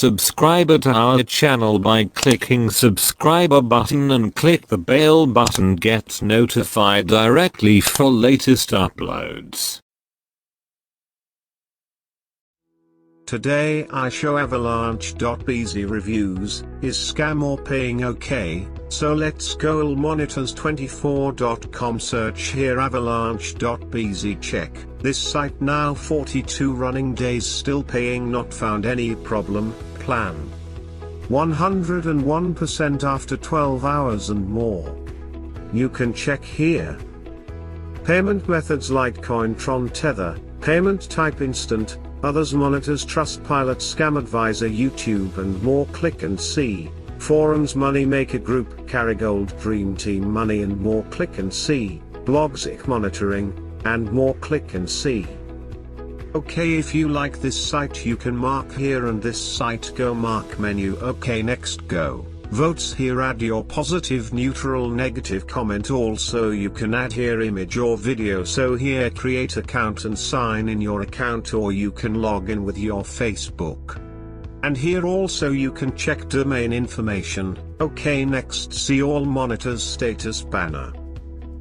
subscriber to our channel by clicking subscriber button and click the bell button. Get notified directly for latest uploads. Today I show avalanche.bz reviews. Is scam or paying okay? So let's go. Monitors24.com. search here avalanche.bz. check this site now. 42 running days, still paying, not found any problem. Plan 101% after 12 hours and more. You can check here. Payment methods: Litecoin, Tron, Tether. Payment type: instant. Others: Monitors, Trustpilot, Scam Advisor, YouTube and more. Click and see. Forums: Moneymaker Group, Carigold, Dream Team Money and more. Click and see. Blogs: Monitoring and more. Click and see. Okay, if you like this site you can mark here, and this site go mark menu. Okay, next go. Votes here. Add your positive, neutral, negative comment. Also you can add here image or video. So here create account and sign in your account, or you can log in with your Facebook. And here also you can check domain information. Okay, next see all monitors status banner.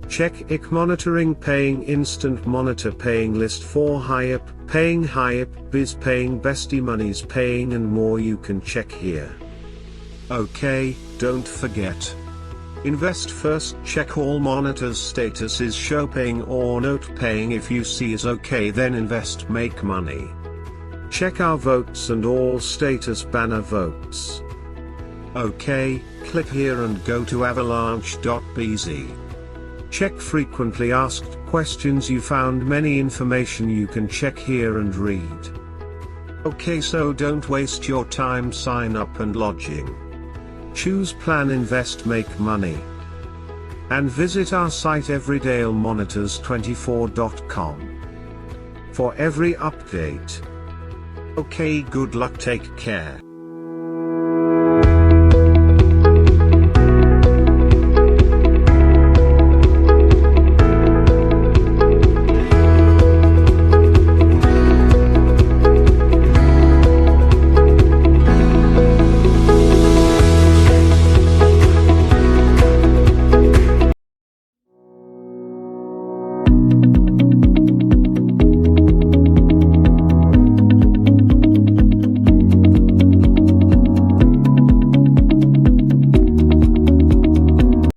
Check IC monitoring, paying, instant monitor, paying, list for Hype, paying, Biz paying, Bestie Monies paying and more. You can check here. Okay, don't forget. Invest first. Check all monitors statuses, show paying or note paying. If you see is okay, then invest, make money. Check our votes and all status banner votes. Okay, click here and go to avalanche.bz. Check frequently asked questions. You found many information you can check here and read. Okay, so don't waste your time, sign up and lodging. Choose plan, invest, make money. And visit our site everyday monitors24.com for every update. Okay, good luck, take care.